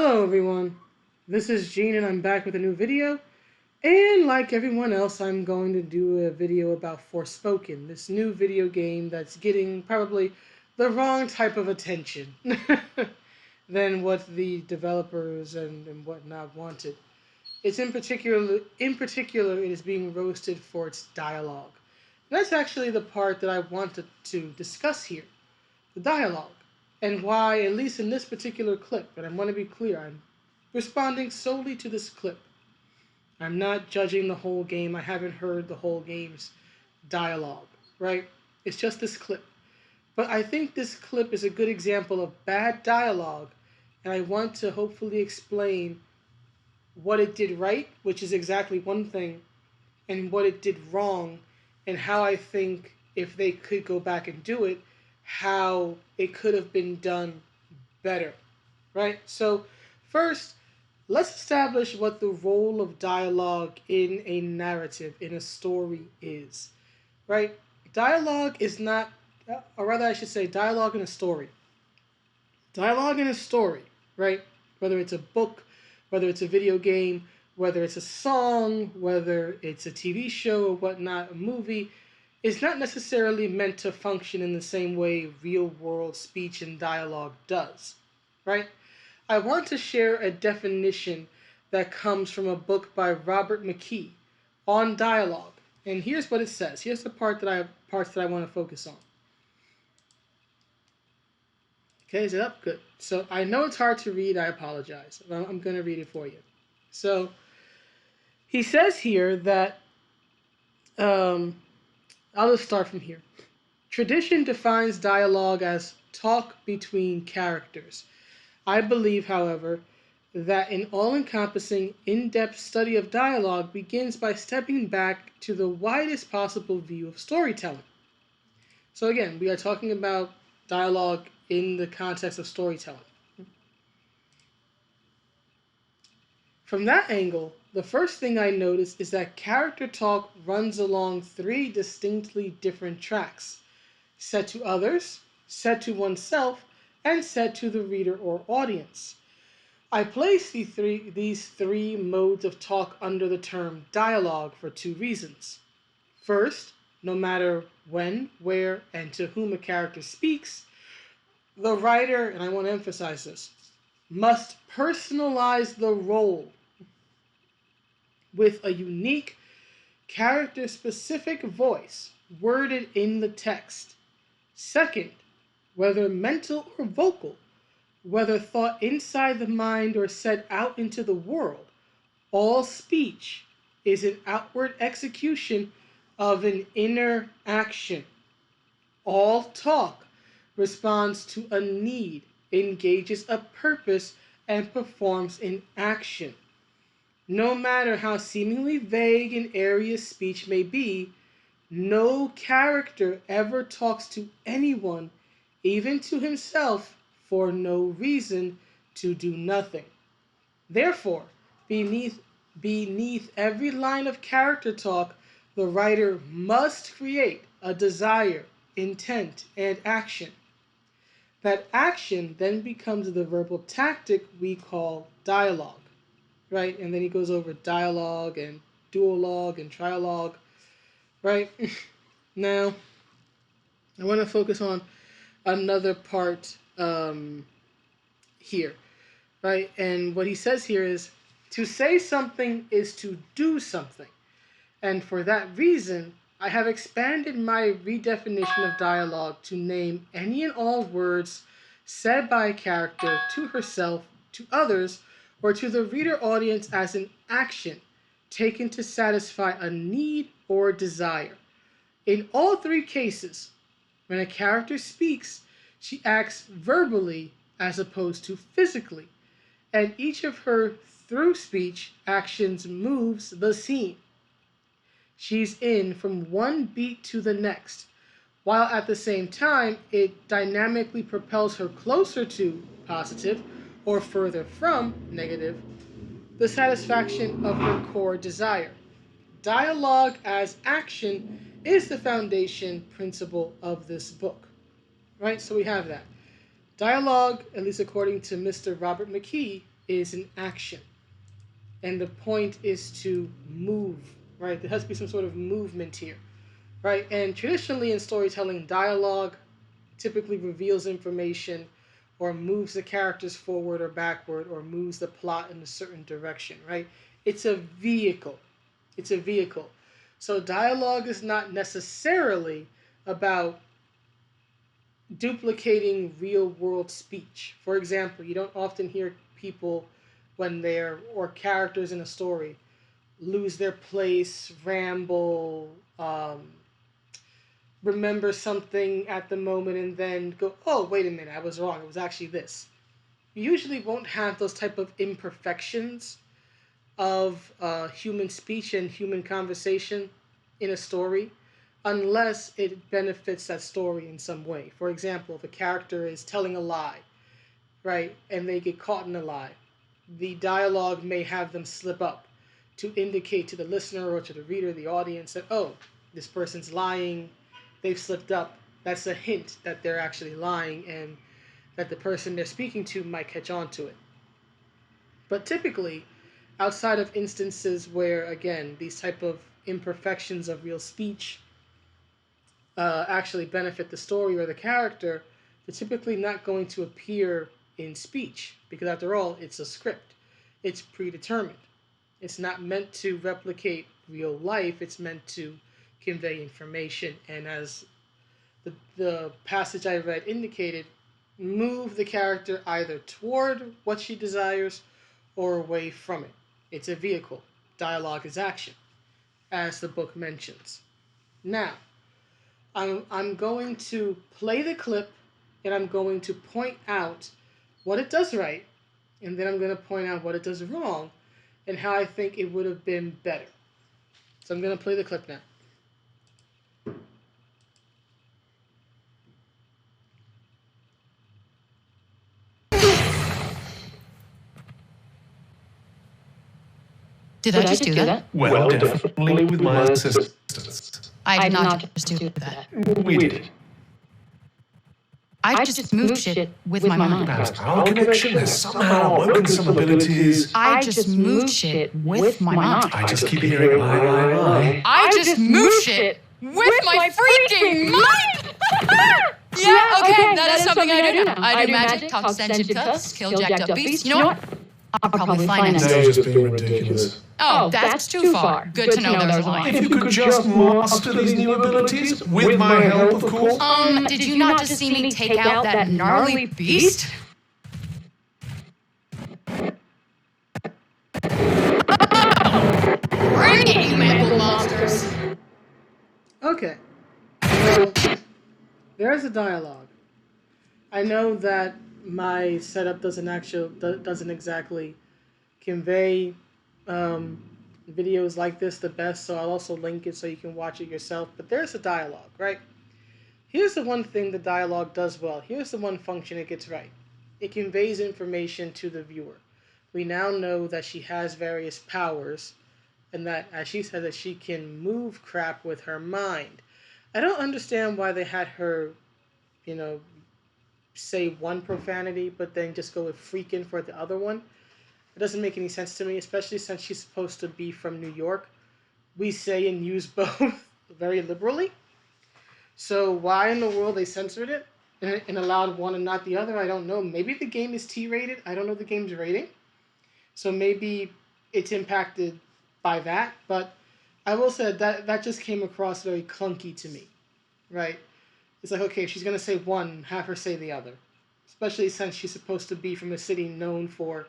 Hello everyone, this is Gene and I'm back with a new video, and like everyone else I'm going to do a video about Forspoken, this new video game that's getting probably the wrong type of attention than what the developers and whatnot wanted. In particular it is being roasted for its dialogue. That's actually the part that I wanted to discuss here, the dialogue, and why, at least in this particular clip, and I want to be clear, I'm responding solely to this clip. I'm not judging the whole game. I haven't heard the whole game's dialogue, right? It's just this clip. But I think this clip is a good example of bad dialogue, and I want to hopefully explain what it did right, which is exactly one thing, and what it did wrong, and how I think if they could go back and do it, how it could have been done better, right? So first, let's establish what the role of dialogue in a narrative, in a story is, right? Dialogue is not, or rather I should say dialogue in a story. Dialogue in a story, right? Whether it's a book, whether it's a video game, whether it's a song, whether it's a TV show or whatnot, a movie, is not necessarily meant to function in the same way real world speech and dialogue does, right? I want to share a definition that comes from a book by Robert McKee on dialogue. And here's what it says. Here's the parts that I want to focus on. Okay, is it up? Good. So I know it's hard to read. I apologize. I'm going to read it for you. So he says here that, I'll just start from here. Tradition defines dialogue as talk between characters. I believe, however, that an all-encompassing, in-depth study of dialogue begins by stepping back to the widest possible view of storytelling. So again, we are talking about dialogue in the context of storytelling. From that angle, the first thing I notice is that character talk runs along three distinctly different tracks: said to others, said to oneself, and said to the reader or audience. I place these three modes of talk under the term dialogue for two reasons. First, no matter when, where, and to whom a character speaks, the writer, and I want to emphasize this, must personalize the role with a unique, character-specific voice worded in the text. Second, whether mental or vocal, whether thought inside the mind or said out into the world, all speech is an outward execution of an inner action. All talk responds to a need, engages a purpose, and performs an action. No matter how seemingly vague and airy a speech may be, no character ever talks to anyone, even to himself, for no reason, to do nothing. Therefore, beneath every line of character talk, the writer must create a desire, intent, and action. That action then becomes the verbal tactic we call dialogue, right? And then he goes over dialogue and duologue and trialogue, right? Now, I want to focus on another part here, right? And what he says here is, to say something is to do something. And for that reason, I have expanded my redefinition of dialogue to name any and all words said by a character to herself, to others, or to the reader audience as an action taken to satisfy a need or desire. In all three cases, when a character speaks, she acts verbally as opposed to physically, and each of her through speech actions moves the scene. She's in from one beat to the next, while at the same time it dynamically propels her closer to positive or further from negative, the satisfaction of her core desire. Dialogue as action is the foundation principle of this book, right? So we have that. Dialogue, at least according to Mr. Robert McKee, is an action. And the point is to move, right? There has to be some sort of movement here, right? And traditionally in storytelling, dialogue typically reveals information or moves the characters forward or backward or moves the plot in a certain direction, right? It's a vehicle. It's a vehicle. So dialogue is not necessarily about duplicating real world speech. For example, you don't often hear people when they're, or characters in a story, lose their place, ramble, remember something at the moment and then go, oh, wait a minute, I was wrong. It was actually this. You usually won't have those type of imperfections of human speech and human conversation in a story unless it benefits that story in some way. For example, if a character is telling a lie, right, and they get caught in a lie, the dialogue may have them slip up to indicate to the listener or to the reader, the audience, that, oh, this person's lying, they've slipped up. That's a hint that they're actually lying and that the person they're speaking to might catch on to it. But typically, outside of instances where, again, these type of imperfections of real speech actually benefit the story or the character, they're typically not going to appear in speech because, after all, it's a script. It's predetermined. It's not meant to replicate real life. It's meant to convey information. And as the passage I read indicated, move the character either toward what she desires or away from it. It's a vehicle. Dialogue is action, as the book mentions. Now, I'm going to play the clip and I'm going to point out what it does right, and then I'm going to point out what it does wrong and how I think it would have been better. So I'm going to play the clip now. Did I just do that? Well, definitely with my assistance. I did not just do that. We did. I just moved shit with my mind. Perhaps our connection has somehow awoken some abilities. I just moved shit with my mind. I just keep hearing I. I just moved shit with my freaking mind! Yeah, okay, that is something I do now. I do magic, talk sentient cuss, kill jacked up beasts. You know what? I'll probably fly next Now time. you're just being ridiculous. Oh, that's too far. Good to know there's a line. If you could just master these new abilities, with my help, of course. Did you not just see me take out that gnarly beast? Bring it, you mangled monsters! Okay. So, there's a dialogue. I know that my setup doesn't exactly convey videos like this the best, so I'll also link it so you can watch it yourself. But there's a dialogue, right? Here's the one thing the dialogue does well. Here's the one function it gets right. It conveys information to the viewer. We now know that she has various powers, and that, as she said, that she can move crap with her mind. I don't understand why they had her, say one profanity, but then just go with freaking for the other one. It doesn't make any sense to me, especially since she's supposed to be from New York. We say and use both very liberally. So why in the world they censored it and allowed one and not the other, I don't know. Maybe the game is T-rated. I don't know the game's rating. So maybe it's impacted by that. But I will say that just came across very clunky to me, right? It's like, okay, if she's going to say one, have her say the other. Especially since she's supposed to be from a city known for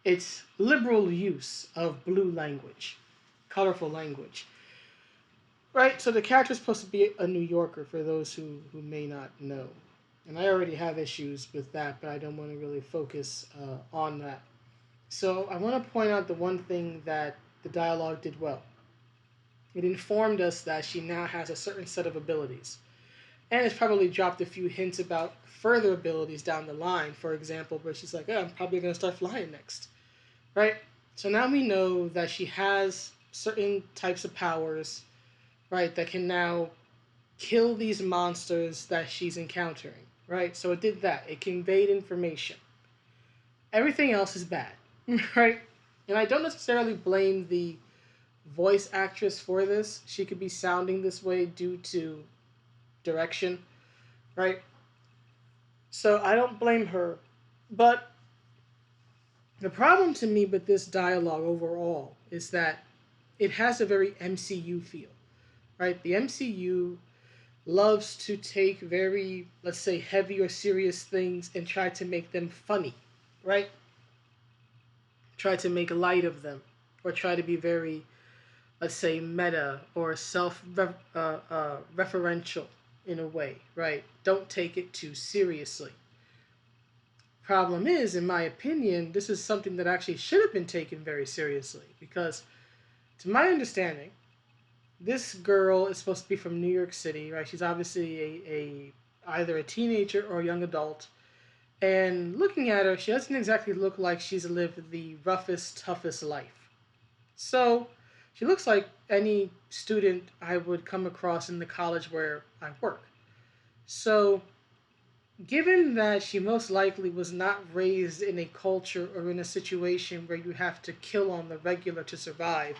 its liberal use of blue language, colorful language. Right, so the character's supposed to be a New Yorker, for those who may not know. And I already have issues with that, but I don't want to really focus on that. So I want to point out the one thing that the dialogue did well. It informed us that she now has a certain set of abilities. And it's probably dropped a few hints about further abilities down the line. For example, where she's like, oh, I'm probably going to start flying next. Right? So now we know that she has certain types of powers, right, that can now kill these monsters that she's encountering. Right? So it did that. It conveyed information. Everything else is bad. right? And I don't necessarily blame the voice actress for this. She could be sounding this way due to direction, right? So I don't blame her. But the problem to me with this dialogue overall is that it has a very MCU feel, right? The MCU loves to take very, let's say, heavy or serious things and try to make them funny, right? Try to make light of them, or try to be very, let's say, meta or self-referential in a way, right? Don't take it too seriously. Problem is, in my opinion, this is something that actually should have been taken very seriously because, to my understanding, this girl is supposed to be from New York City, right? She's obviously a either a teenager or a young adult. And looking at her, she doesn't exactly look like she's lived the roughest, toughest life. So she looks like any student I would come across in the college where I work. So, given that she most likely was not raised in a culture or in a situation where you have to kill on the regular to survive,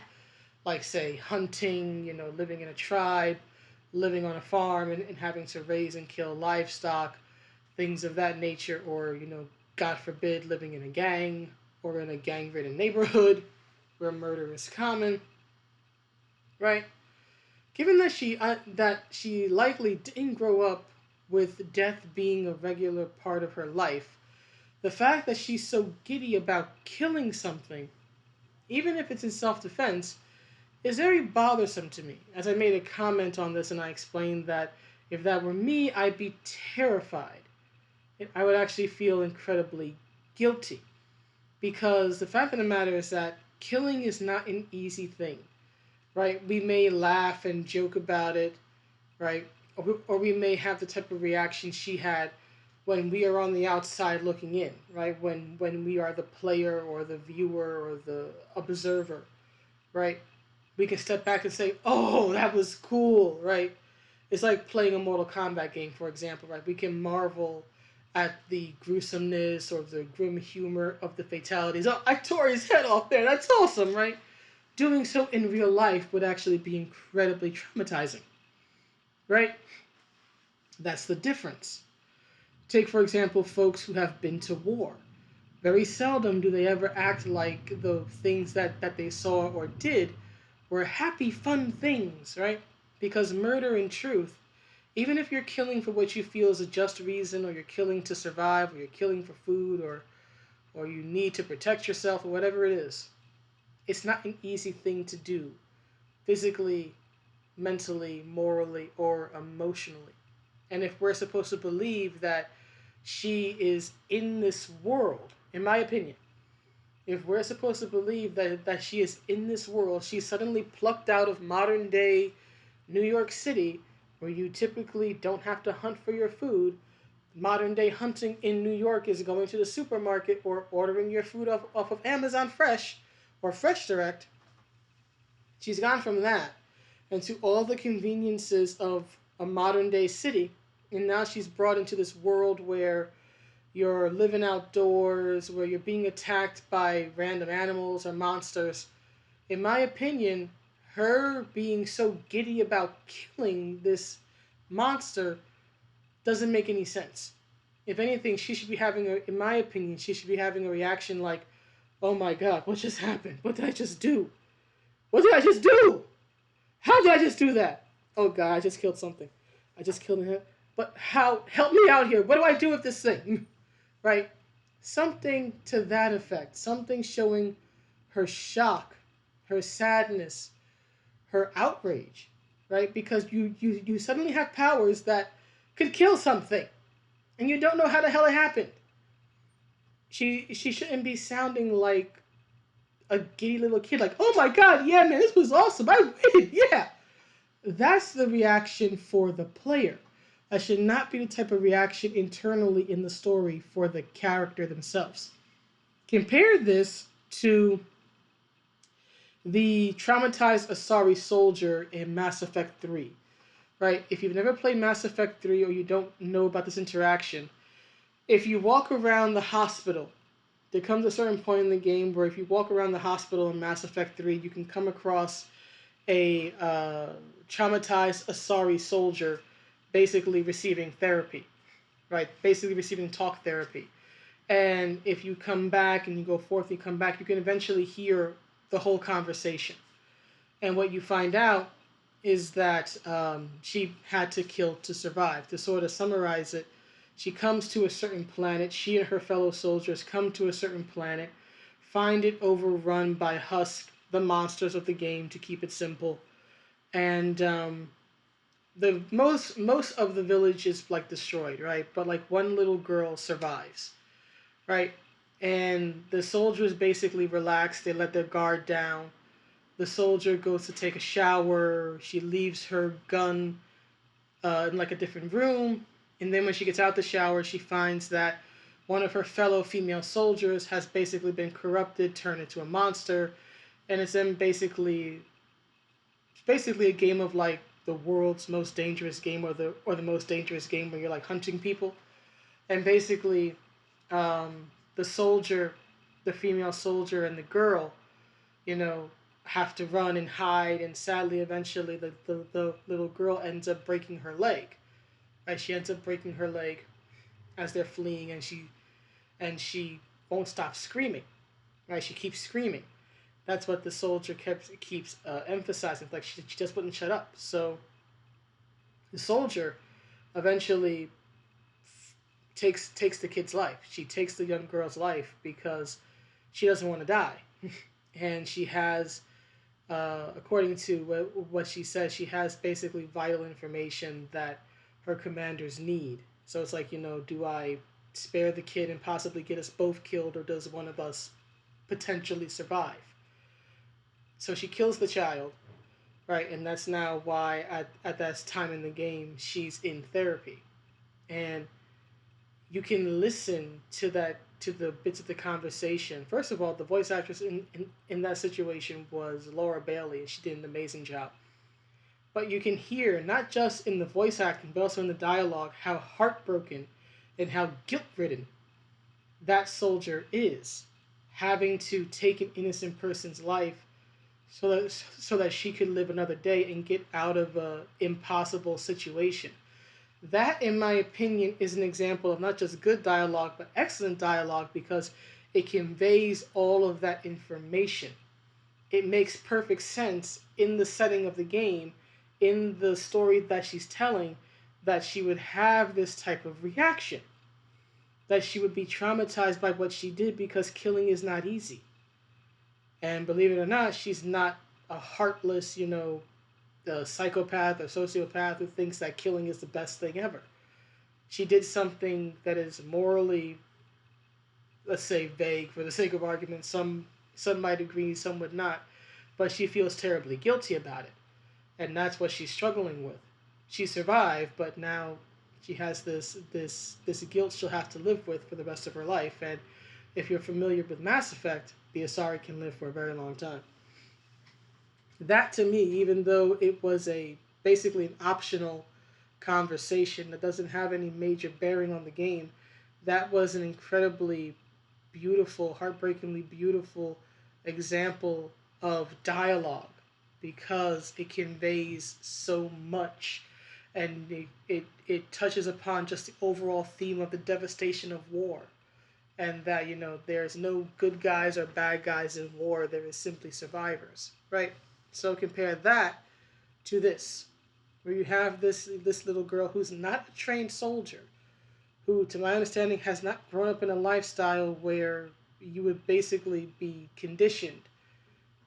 like, say, hunting, living in a tribe, living on a farm, and having to raise and kill livestock, things of that nature, or, God forbid, living in a gang or in a gang ridden neighborhood where murder is common, right? Given that she likely didn't grow up with death being a regular part of her life, the fact that she's so giddy about killing something, even if it's in self-defense, is very bothersome to me. As I made a comment on this and I explained that if that were me, I'd be terrified. I would actually feel incredibly guilty. Because the fact of the matter is that killing is not an easy thing, right? We may laugh and joke about it, right? Or we may have the type of reaction she had when we are on the outside looking in, right? When we are the player or the viewer or the observer, right? We can step back and say, oh, that was cool, right? It's like playing a Mortal Kombat game, for example, right? We can marvel at the gruesomeness or the grim humor of the fatalities. Oh, I tore his head off there. That's awesome, right? Doing so in real life would actually be incredibly traumatizing, right? That's the difference. Take, for example, folks who have been to war. Very seldom do they ever act like the things that they saw or did were happy, fun things, right? Because murder, in truth, even if you're killing for what you feel is a just reason, or you're killing to survive, or you're killing for food, or you need to protect yourself, or whatever it is, it's not an easy thing to do, physically, mentally, morally, or emotionally. And if we're supposed to believe that she is in this world, in my opinion, if we're supposed to believe that she is in this world, she's suddenly plucked out of modern day New York City, where you typically don't have to hunt for your food. Modern day hunting in New York is going to the supermarket or ordering your food off of Amazon Fresh or Fresh Direct. She's gone from that and to all the conveniences of a modern day city. And now she's brought into this world where you're living outdoors, where you're being attacked by random animals or monsters. In my opinion, her being so giddy about killing this monster doesn't make any sense. If anything, she should be having in my opinion, she should be having a reaction like, oh my God, what just happened? What did I just do? What did I just do? How did I just do that? Oh God, I just killed something. I just killed him. But how? Help me out here. What do I do with this thing? Right? Something to that effect. Something showing her shock, her sadness, her outrage, right? Because you suddenly have powers that could kill something, and you don't know how the hell it happened. She shouldn't be sounding like a giddy little kid, like, oh my God, yeah, man, this was awesome. I win, yeah. That's the reaction for the player. That should not be the type of reaction internally in the story for the character themselves. Compare this to the traumatized Asari soldier in Mass Effect 3, right? If you've never played Mass Effect 3 or you don't know about this interaction, if you walk around the hospital, there comes a certain point in the game where if you walk around the hospital in Mass Effect 3, you can come across a traumatized Asari soldier basically receiving therapy, right? Basically receiving talk therapy. And if you come back and you go forth and you come back, you can eventually hear the whole conversation. And what you find out is that she had to kill to survive. To sort of summarize it, she comes to a certain planet. She and her fellow soldiers come to a certain planet, find it overrun by Husk, the monsters of the game, to keep it simple. And the most of the village is like destroyed, right? But like one little girl survives, right? And the soldiers basically relax. They let their guard down. The soldier goes to take a shower. She leaves her gun in like a different room. And then when she gets out the shower, she finds that one of her fellow female soldiers has basically been corrupted, turned into a monster. And it's then basically a game of like the world's most dangerous game, or the most dangerous game where you're like hunting people. And basically, the soldier, the female soldier, and the girl, you know, have to run and hide, and sadly, eventually, the little girl ends up breaking her leg. Right, she ends up breaking her leg as they're fleeing, and she won't stop screaming. Right, she keeps screaming. That's what the soldier keeps emphasizing. Like she just wouldn't shut up. So the soldier eventually takes the kid's life. She takes the young girl's life because she doesn't want to die, and she has, according to what she says, she has basically vital information that her commanders need. So it's like, do I spare the kid and possibly get us both killed, or does one of us potentially survive? So she kills the child, right? And that's now why at that time in the game she's in therapy, and you can listen to the bits of the conversation. First of all, the voice actress in that situation was Laura Bailey, and she did an amazing job. But you can hear, not just in the voice acting, but also in the dialogue, how heartbroken and how guilt-ridden that soldier is, having to take an innocent person's life so that she could live another day and get out of an impossible situation. That, in my opinion, is an example of not just good dialogue, but excellent dialogue, because it conveys all of that information. It makes perfect sense in the setting of the game, in the story that she's telling, that she would have this type of reaction. That she would be traumatized by what she did, because killing is not easy. And believe it or not, she's not a heartless, a psychopath or sociopath who thinks that killing is the best thing ever. She did something that is morally, let's say, vague for the sake of argument. Some might agree, some would not. But she feels terribly guilty about it. And that's what she's struggling with. She survived, but now she has this guilt she'll have to live with for the rest of her life. And if you're familiar with Mass Effect, the Asari can live for a very long time. That, to me, even though it was basically an optional conversation that doesn't have any major bearing on the game, that was an incredibly beautiful, heartbreakingly beautiful example of dialogue, because it conveys so much, and it touches upon just the overall theme of the devastation of war. And that, there's no good guys or bad guys in war. There is simply survivors, right? So compare that to this, where you have this little girl who's not a trained soldier, who, to my understanding, has not grown up in a lifestyle where you would basically be conditioned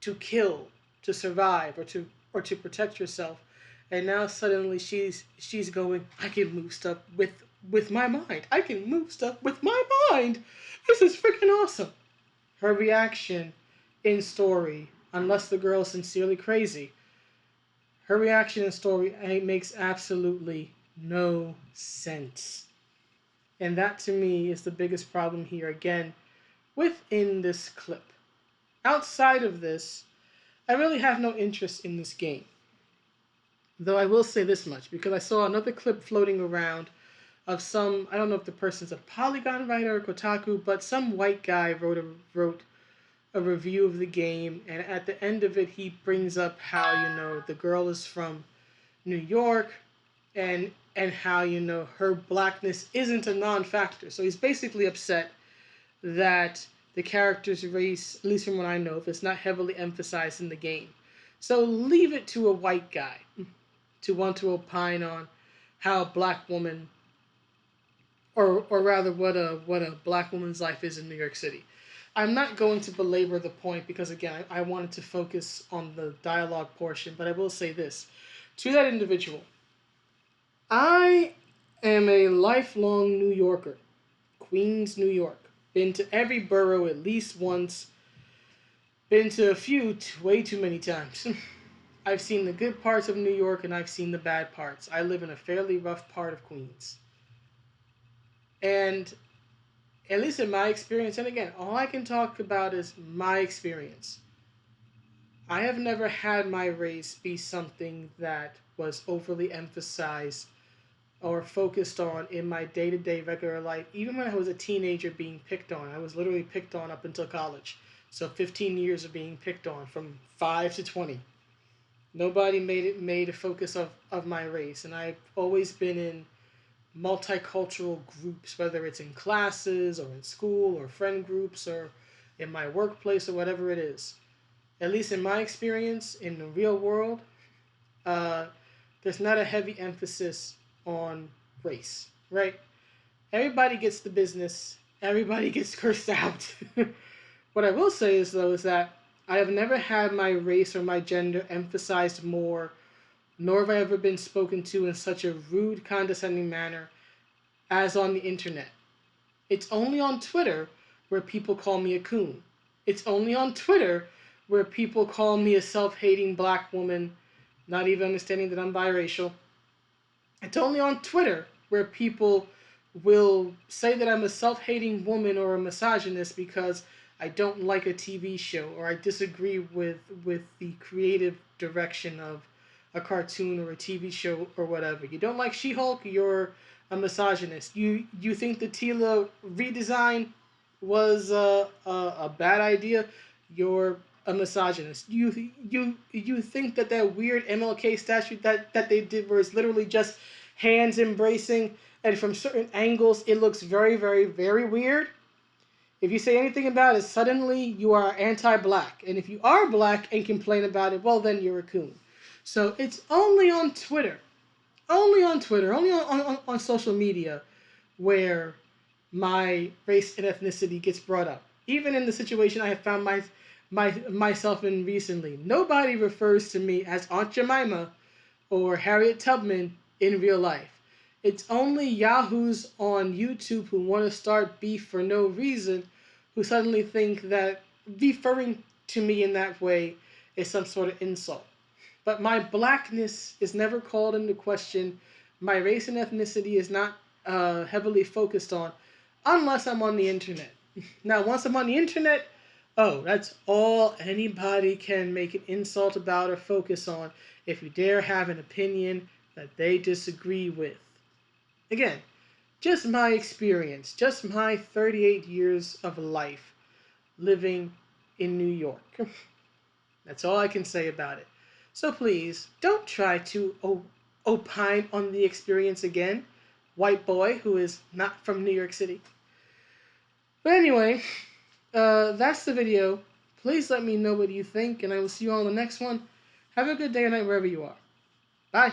to kill, to survive, or to protect yourself. And now suddenly she's going, I can move stuff with my mind. I can move stuff with my mind. This is freaking awesome. Her reaction in story, unless the girl's sincerely crazy, her reaction in story makes absolutely no sense. And that, to me, is the biggest problem here, again, within this clip. Outside of this, I really have no interest in this game. Though I will say this much, because I saw another clip floating around of some, I don't know if the person's a Polygon writer or Kotaku, but some white guy wrote a review of the game, and at the end of it, he brings up how, the girl is from New York, and how, her blackness isn't a non-factor. So he's basically upset that the character's race, at least from what I know of, is not heavily emphasized in the game. So leave it to a white guy to want to opine on how a black woman, or rather what a black woman's life is in New York City. I'm not going to belabor the point because, again, I wanted to focus on the dialogue portion, but I will say this. To that individual, I am a lifelong New Yorker. Queens, New York. Been to every borough at least once. Been to a few way too many times. I've seen the good parts of New York and I've seen the bad parts. I live in a fairly rough part of Queens. And at least in my experience, and again, all I can talk about is my experience. I have never had my race be something that was overly emphasized or focused on in my day-to-day regular life. Even when I was a teenager being picked on, I was literally picked on up until college. So 15 years of being picked on from 5 to 20. Nobody made a focus of my race. And I've always been in multicultural groups, whether it's in classes or in school or friend groups or in my workplace or whatever it is. At least in my experience in the real world, there's not a heavy emphasis on race, right? Everybody gets the business. Everybody gets cursed out. What I will say is, though, is that I have never had my race or my gender emphasized more, nor have I ever been spoken to in such a rude, condescending manner as on the internet. It's only on Twitter where people call me a coon. It's only on Twitter where people call me a self-hating black woman, not even understanding that I'm biracial. It's only on Twitter where people will say that I'm a self-hating woman or a misogynist because I don't like a TV show or I disagree with the creative direction of a cartoon or a TV show or whatever. You don't like She-Hulk, you're a misogynist. You think the Tila redesign was a bad idea, you're a misogynist. You think that weird MLK statue that they did where it's literally just hands embracing and from certain angles it looks very, very, very weird. If you say anything about it, suddenly you are anti-black. And if you are black and complain about it, well, then you're a coon. So it's only on Twitter, only on social media where my race and ethnicity gets brought up. Even in the situation I have found myself in recently, nobody refers to me as Aunt Jemima or Harriet Tubman in real life. It's only yahoos on YouTube who want to start beef for no reason, who suddenly think that referring to me in that way is some sort of insult. But my blackness is never called into question. My race and ethnicity is not heavily focused on unless I'm on the internet. Now, once I'm on the internet, oh, that's all anybody can make an insult about or focus on if you dare have an opinion that they disagree with. Again, just my experience, just my 38 years of life living in New York. That's all I can say about it. So please, don't try to opine on the experience again, white boy who is not from New York City. But anyway, that's the video. Please let me know what you think, and I will see you all in the next one. Have a good day or night wherever you are. Bye.